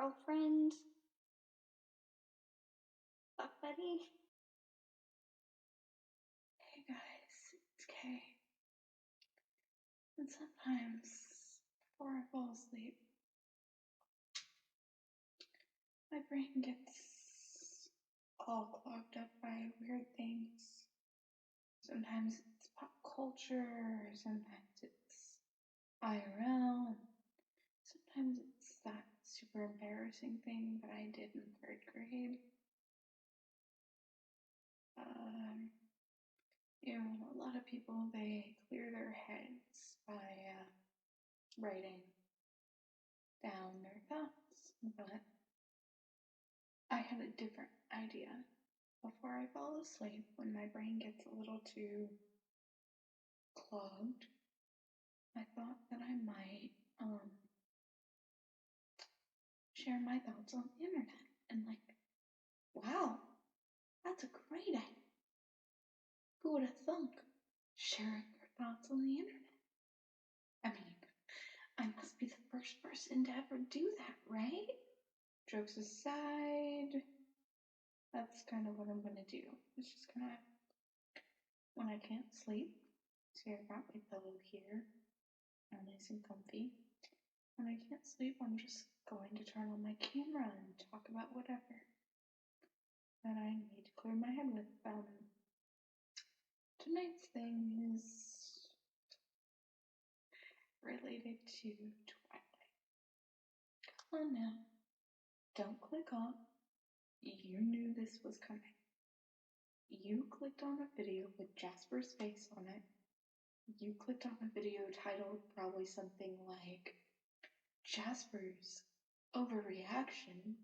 girlfriend. Fuck buddy. Hey guys, it's Kay. And sometimes, before I fall asleep, my brain gets all clogged up by weird things. Sometimes it's pop culture, sometimes it's IRL, and sometimes it's that super embarrassing thing that I did in 3rd grade. A lot of people, they clear their heads by writing down their thoughts, but I had a different idea. Before I fall asleep, when my brain gets a little too clogged, I thought that I might share my thoughts on the internet. And wow, that's a great idea. Who would have thunk? Sharing your thoughts on the internet. I mean, I must be the first person to ever do that, right? Jokes aside, that's kind of what I'm gonna do. It's just gonna, when I can't sleep, see I've got my pillow here, nice and comfy. When I can't sleep, I'm just going to turn on my camera and talk about whatever that I need to clear my head with. Tonight's thing is related to Twilight. Come on now. Don't click off. You knew this was coming. You clicked on a video with Jasper's face on it. You clicked on a video titled probably something like Jasper's Overreaction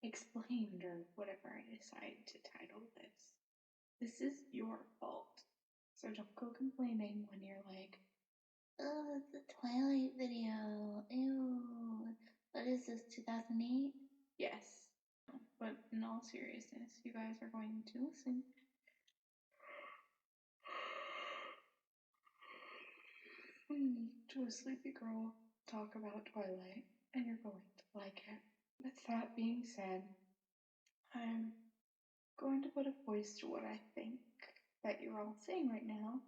Explained, or whatever I decide to title this. This is your fault. So don't go complaining when you're like, oh, it's a Twilight video. Ew. What is this, 2008? Yes. But in all seriousness, you guys are going to listen to a sleepy girl talk about Twilight, and you're going to like it. With that being said, I'm going to put a voice to what I think that you're all saying right now.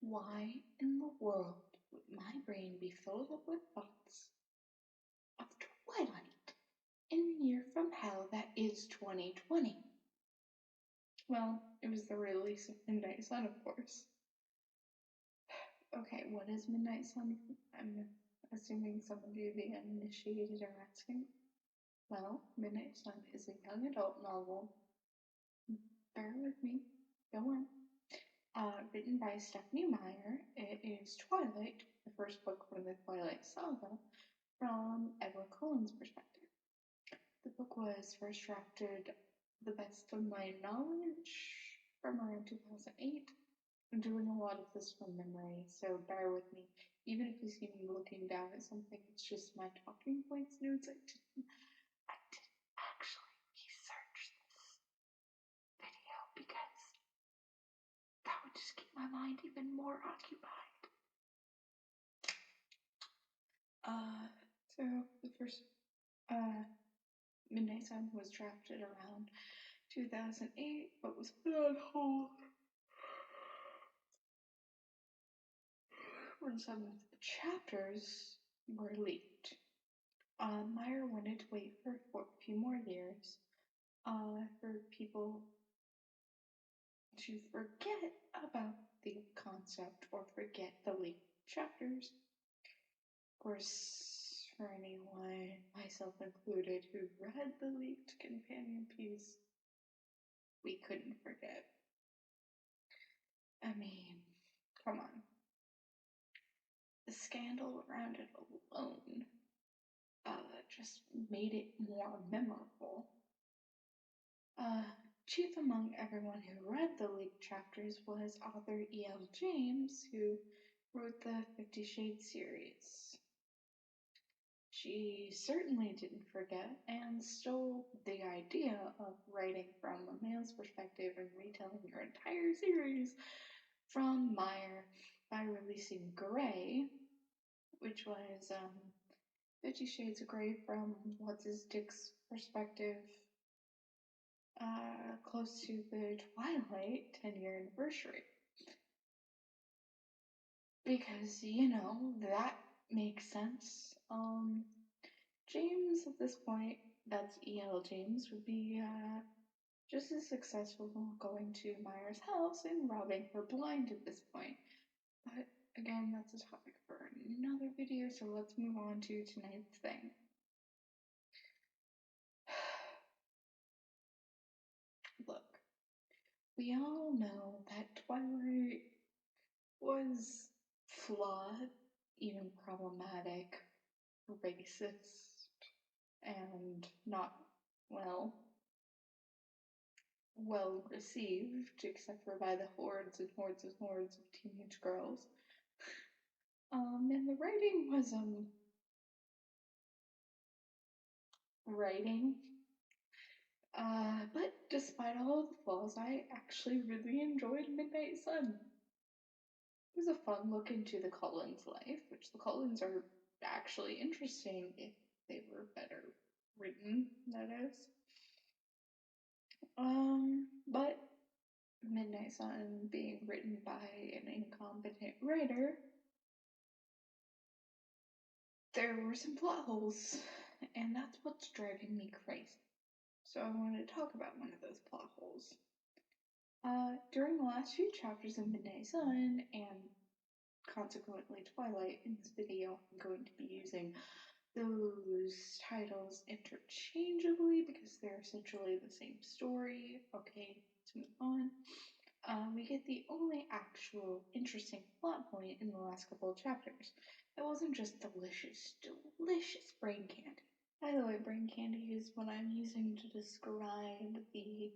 Why in the world would my brain be filled up with thoughts of Twilight in a year from hell that is 2020? Well, it was the release of Midnight Sun, of course. Okay, what is Midnight Sun? I'm assuming some of you, the uninitiated, are asking. Well, Midnight Sun is a young adult novel. Bear with me. Go on. Written by Stephanie Meyer. It is Twilight, the first book from the Twilight saga, from Edward Cullen's perspective. The book was first drafted, the best of my knowledge, from around 2008. I'm doing a lot of this from memory, so bear with me. Even if you see me looking down at something, it's just my talking points notes. I didn't actually research this video because that would just keep my mind even more occupied. So the first Midnight Sun was drafted around 2008, but was put on hold when some of the chapters were leaked. Meyer wanted to wait for a few more years for people to forget about the concept or forget the leaked chapters. Of course, for anyone, myself included, who read the leaked companion piece, we couldn't forget. I mean, come on. The scandal around it alone just made it more memorable. Chief among everyone who read the leaked chapters was author E.L. James, who wrote the 50 Shades series. She certainly didn't forget and stole the idea of writing from a male's perspective and retelling your entire series from Meyer by releasing Grey, which was 50 Shades of Grey from what's his Dick's perspective, close to the Twilight 10-year anniversary. Because, that makes sense. James at this point, that's E.L. James, would be just as successful going to Myra's house and robbing her blind at this point. But again, that's a topic for another video, so let's move on to tonight's thing. Look, we all know that Twilight was flawed, even problematic, racist, and not well received, except for by the hordes and hordes and hordes of teenage girls. And the writing was writing. But despite all of the flaws, I actually really enjoyed Midnight Sun. It was a fun look into the Cullens' life, which the Cullens are actually interesting if they were better written, that is. But Midnight Sun being written by an incompetent writer, there were some plot holes, and that's what's driving me crazy. So I wanted to talk about one of those plot holes. During the last few chapters of Midnight Sun, and consequently Twilight, in this video I'm going to be using those titles interchangeably because they're essentially the same story. Okay, let's move on. We get the only actual interesting plot point in the last couple of chapters. It wasn't just delicious, delicious brain candy. By the way, brain candy is what I'm using to describe the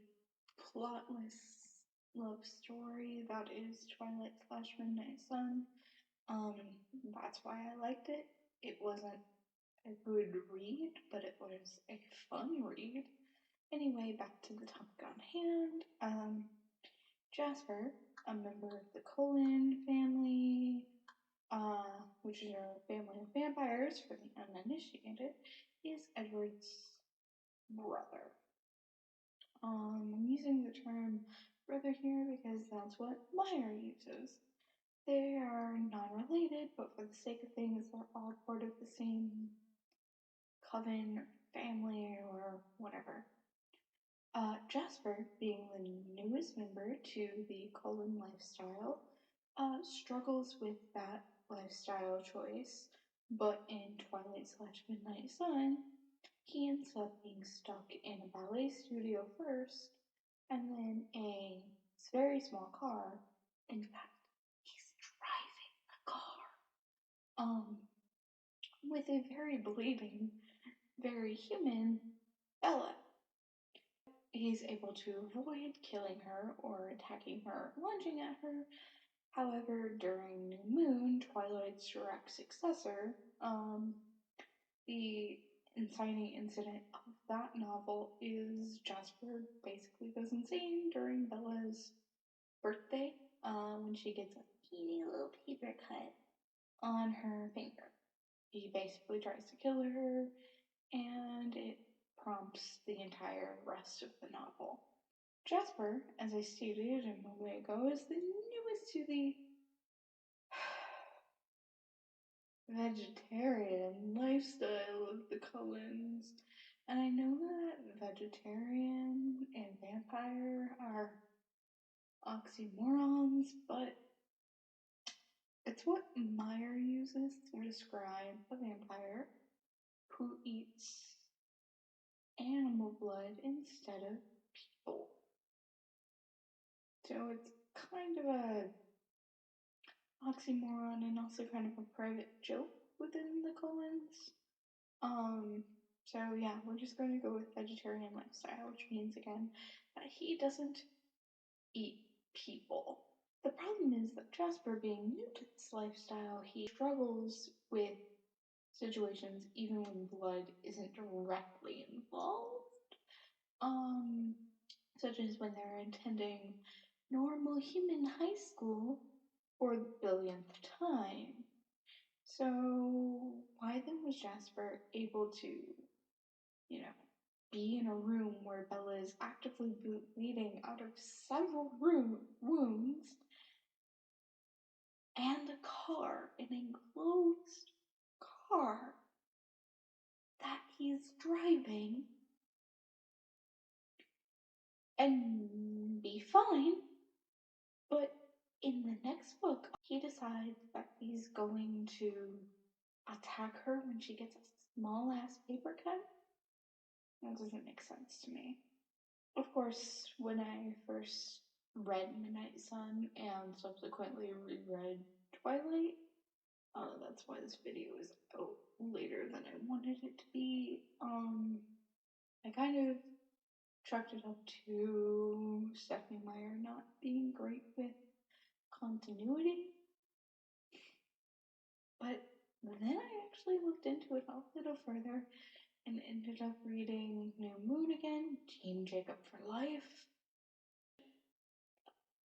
plotless love story that is Twilight / Midnight Sun. That's why I liked it. It wasn't a good read, but it was a fun read. Anyway, back to the topic on hand. Jasper, a member of the Cullen family, which is a family of vampires for the uninitiated, is Edward's brother. I'm using the term brother here because that's what Myra uses. They are non-related, but for the sake of things, they're all part of the same coven or family or whatever. Jasper, being the newest member to the Cullen lifestyle, struggles with that lifestyle choice, but in Twilight / Midnight Sun, he ends up being stuck in a ballet studio first, and then a very small car. In fact, he's driving the car. With a very bleeding, very human Bella. He's able to avoid killing her or attacking her, lunging at her. However, during New Moon, Twilight's direct successor, the inciting incident of that novel is Jasper basically goes insane during Bella's birthday, when she gets a teeny little paper cut on her finger. He basically tries to kill her, and it prompts the entire rest of the novel. Jasper, as I stated a moment ago, is the newest to the vegetarian lifestyle of the Cullens. And I know that vegetarian and vampire are oxymorons, but it's what Meyer uses to describe a vampire who eats animal blood instead of people. So it's kind of a oxymoron and also kind of a private joke within the Cullens. So yeah, we're just going to go with vegetarian lifestyle, which means again that he doesn't eat people. The problem is that Jasper, being new to this lifestyle, he struggles with situations even when blood isn't directly involved. Such as when they're attending normal human high school for the billionth time. So, why then was Jasper able to, be in a room where Bella is actively bleeding out of several wounds and a car, an enclosed car that he's driving and be fine? But in the next book, he decides that he's going to attack her when she gets a small ass paper cut. That doesn't make sense to me. Of course, when I first read Midnight Sun and subsequently reread Twilight, that's why this video is out later than I wanted it to be. I kind of chalked it up to Stephanie Meyer not being great with continuity. But then I actually looked into it a little further and ended up reading New Moon again, Team Jacob for Life.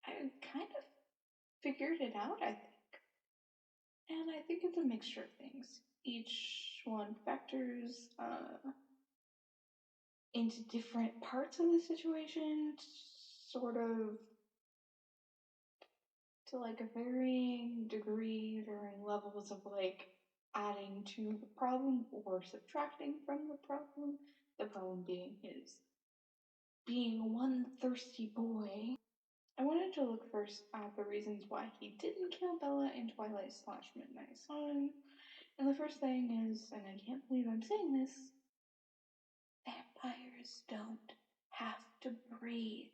I kind of figured it out, I think. And I think it's a mixture of things. Each one factors into different parts of the situation, sort of to like a varying degree, varying levels of like adding to the problem or subtracting from the problem. The problem being his being one thirsty boy. I wanted to look first at the reasons why he didn't kill Bella in Twilight / Midnight Sun. And the first thing is, and I can't believe I'm saying this, vampires don't have to breathe.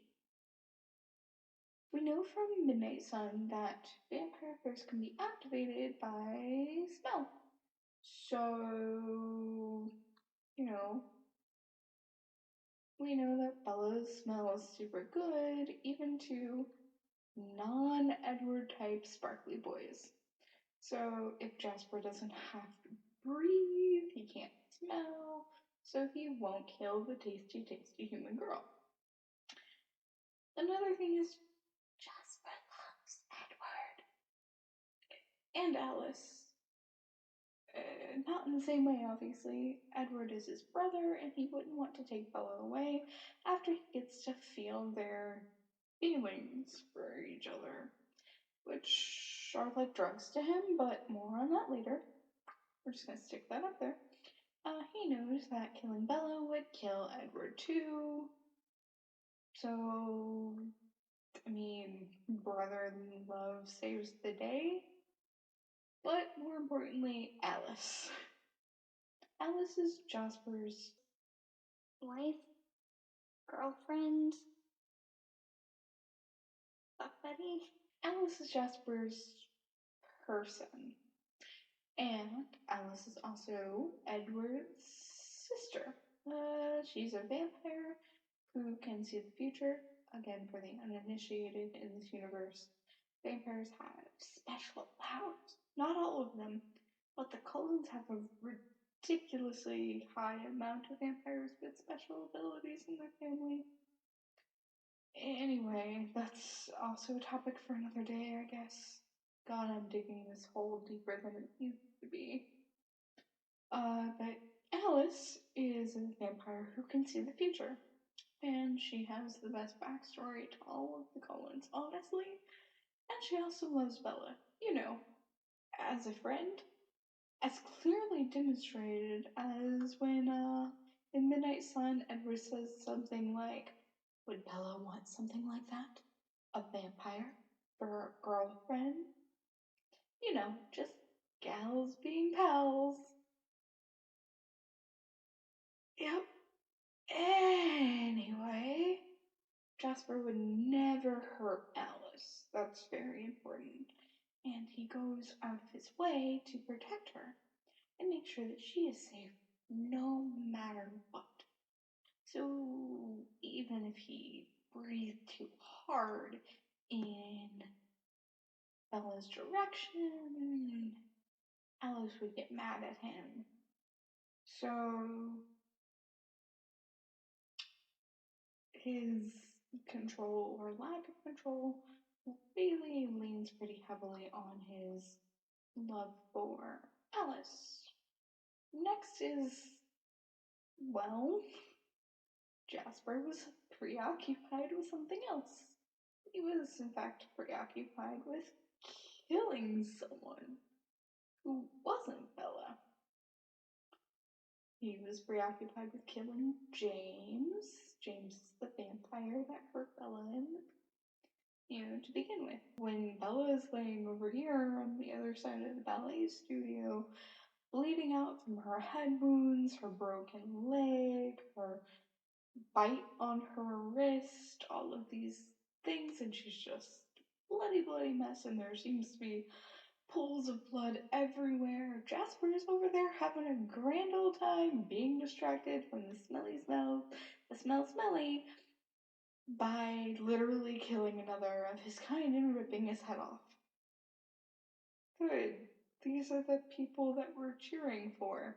We know from Midnight Sun that vampire thirst can be activated by smell. So, we know that Bella's smell is super good, even to non-Edward type sparkly boys. So if Jasper doesn't have to breathe, he can't smell, so he won't kill the tasty, tasty human girl. Another thing is Jasper loves Edward. And Alice. Not in the same way, obviously. Edward is his brother, and he wouldn't want to take Bella away after he gets to feel their feelings for each other, which are like drugs to him, but more on that later. We're just gonna stick that up there. He knows that killing Bella would kill Edward too. So, I mean, brotherly love saves the day. But more importantly, Alice. Alice is Jasper's wife, girlfriend, fuck buddy. Alice is Jasper's person. And Alice is also Edward's sister. She's a vampire who can see the future. Again, for the uninitiated in this universe, vampires have special powers. Not all of them, but the Cullens have a ridiculously high amount of vampires with special abilities in their family. Anyway, that's also a topic for another day, I guess. God, I'm digging this hole deeper than it needs to be. But Alice is a vampire who can see the future. And she has the best backstory to all of the Cullens, honestly. And she also loves Bella, as a friend. As clearly demonstrated as when, in Midnight Sun, Edward says something like, would Bella want something like that? A vampire for her girlfriend? Just gals being pals. Yep. Anyway, Jasper would never hurt Alice. That's very important. And he goes out of his way to protect her and make sure that she is safe no matter what. So even if he breathed too hard in Bella's direction, Alice would get mad at him. So his control or lack of control really leans pretty heavily on his love for Alice. Next is, well, Jasper was preoccupied with something else. He was, in fact, preoccupied with killing someone who wasn't Bella. He was preoccupied with killing James. James is the vampire that hurt Bella to begin with. When Bella is laying over here on the other side of the ballet studio, bleeding out from her head wounds, her broken leg, her bite on her wrist, all of these things, and she's just bloody mess, and there seems to be pools of blood everywhere. Jasper is over there having a grand old time being distracted from the smelly, by literally killing another of his kind and ripping his head off. Good. These are the people that we're cheering for.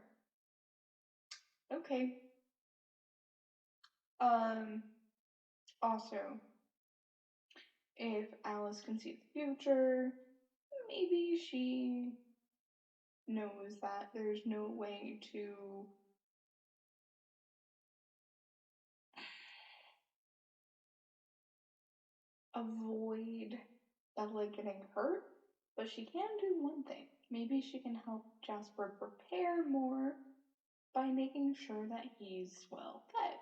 Okay. Also, if Alice can see the future, maybe she knows that there's no way to avoid Bella getting hurt, but she can do one thing. Maybe she can help Jasper prepare more by making sure that he's well fed.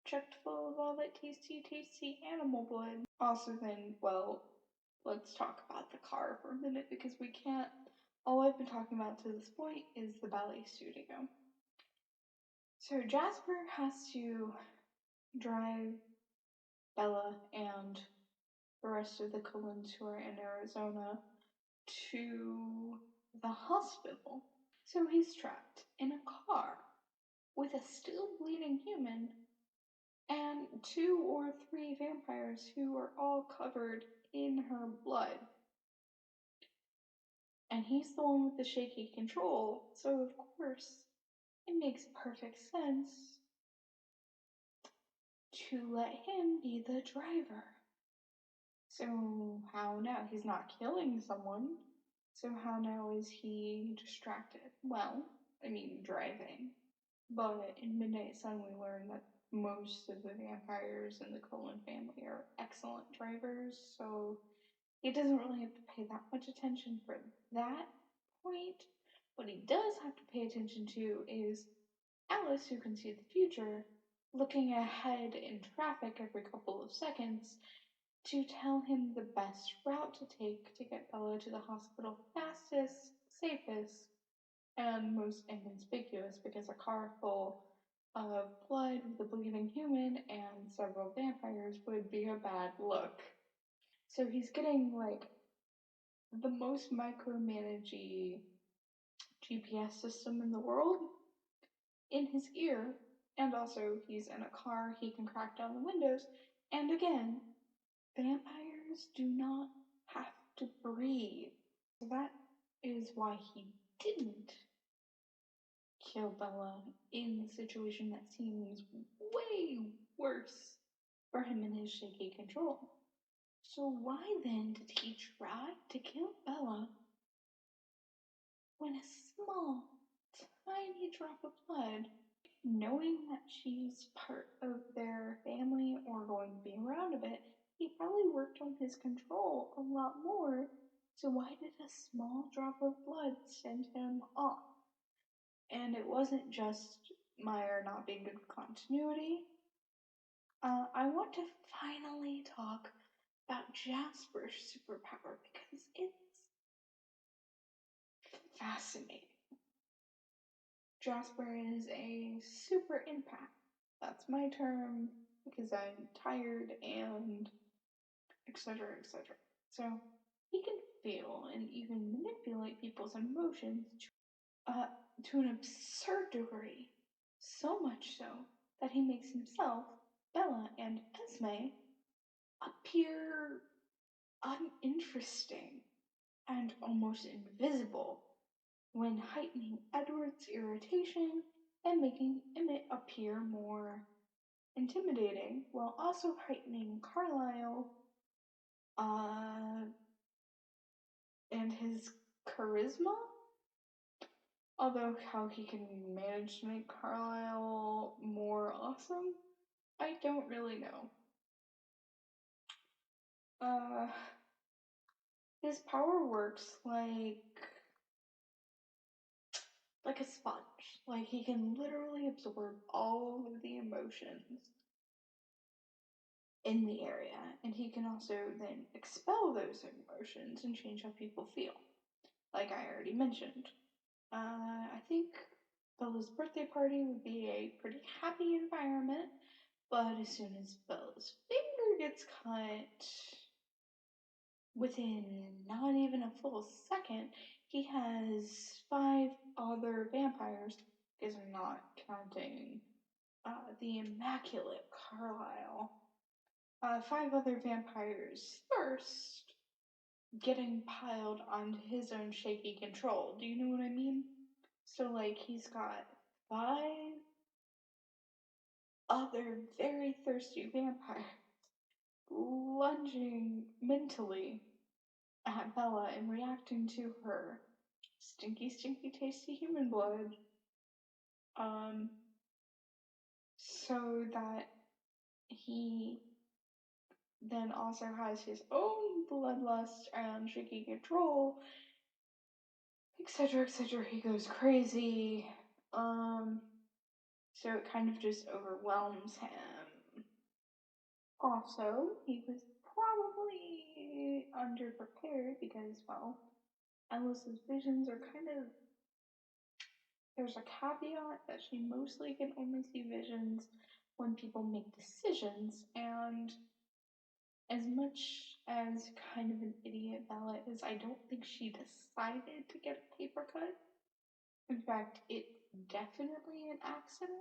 Chucked full of all that tasty animal blood. Also then, well, let's talk about the car for a minute because we can't, all I've been talking about to this point is the ballet studio. So Jasper has to drive Bella and the rest of the Cullens who are in Arizona to the hospital. So he's trapped in a car with a still bleeding human and 2 or 3 vampires who are all covered in her blood. And he's the one with the shaky control, so of course it makes perfect sense to let him be the driver. So how now? He's not killing someone, so how now is he distracted? Well, driving. But in Midnight Sun we learn that most of the vampires in the Cullen family are excellent drivers, so he doesn't really have to pay that much attention for that point. What he does have to pay attention to is Alice, who can see the future, looking ahead in traffic every couple of seconds to tell him the best route to take to get Bella to the hospital fastest, safest, and most inconspicuous, because a car full of blood with a bleeding human and several vampires would be a bad look. So he's getting the most micromanagey GPS system in the world in his ear, and also he's in a car, he can crack down the windows, and again, vampires do not have to breathe. So that is why he didn't kill Bella in the situation that seems way worse for him and his shaky control. So why then did he try to kill Bella when a small, tiny drop of blood, knowing that she's part of their family or going to be around a bit, he probably worked on his control a lot more. So why did a small drop of blood send him off? And it wasn't just Meyer not being good with continuity. I want to finally talk about Jasper's superpower because it's fascinating. Jasper is a super empath. That's my term because I'm tired and etc. etc. So he can feel and even manipulate people's emotions to an absurd degree. So much so that he makes himself, Bella, and Esme appear uninteresting and almost invisible when heightening Edward's irritation and making Emmett appear more intimidating, while also heightening Carlisle and his charisma. Although how he can manage to make Carlisle more awesome, I don't really know. Uh, his power works like a sponge. Like he can literally absorb all of the emotions in the area, and he can also then expel those emotions and change how people feel. Like I already mentioned. I think Bella's birthday party would be a pretty happy environment, but as soon as Bella's finger gets cut, within not even a full second, he has 5 other vampires, because I'm not counting the immaculate Carlisle. 5 other vampires first getting piled onto his own shaky control. Do you know what I mean? So, like, he's got 5 other very thirsty vampires lunging mentally at Bella and reacting to her stinky, stinky, tasty human blood. Um, so that he then also has his own bloodlust and shaky control, etc., etc. He goes crazy. So it kind of just overwhelms him. Also, he was probably underprepared because, well, Alice's visions are kind of. There's a caveat that she mostly can only see visions when people make decisions, and as much as kind of an idiot Bella is, I don't think she decided to get a paper cut. In fact, it's definitely an accident.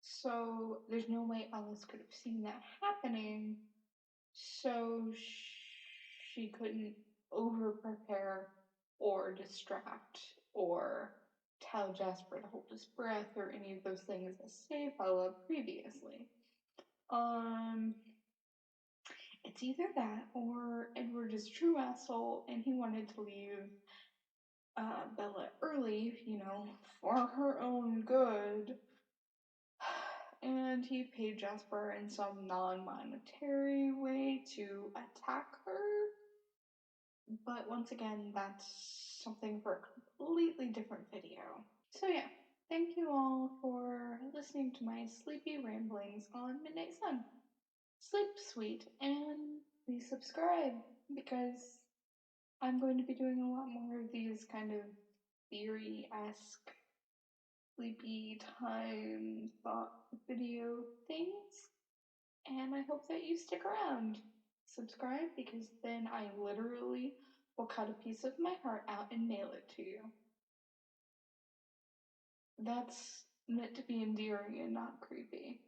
So there's no way Alice could have seen that happening. So she couldn't over prepare or distract or tell Jasper to hold his breath or any of those things that saved Bella previously. Um, it's either that or Edward is a true asshole and he wanted to leave Bella early, for her own good. And he paid Jasper in some non-monetary way to attack her. But once again, that's something for a completely different video. So yeah, thank you all for listening to my sleepy ramblings on Midnight Sun. Sleep sweet, and please subscribe, because I'm going to be doing a lot more of these kind of theory-esque sleepy time thought video things, and I hope that you stick around. Subscribe, because then I literally will cut a piece of my heart out and mail it to you. That's meant to be endearing and not creepy.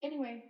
Anyway,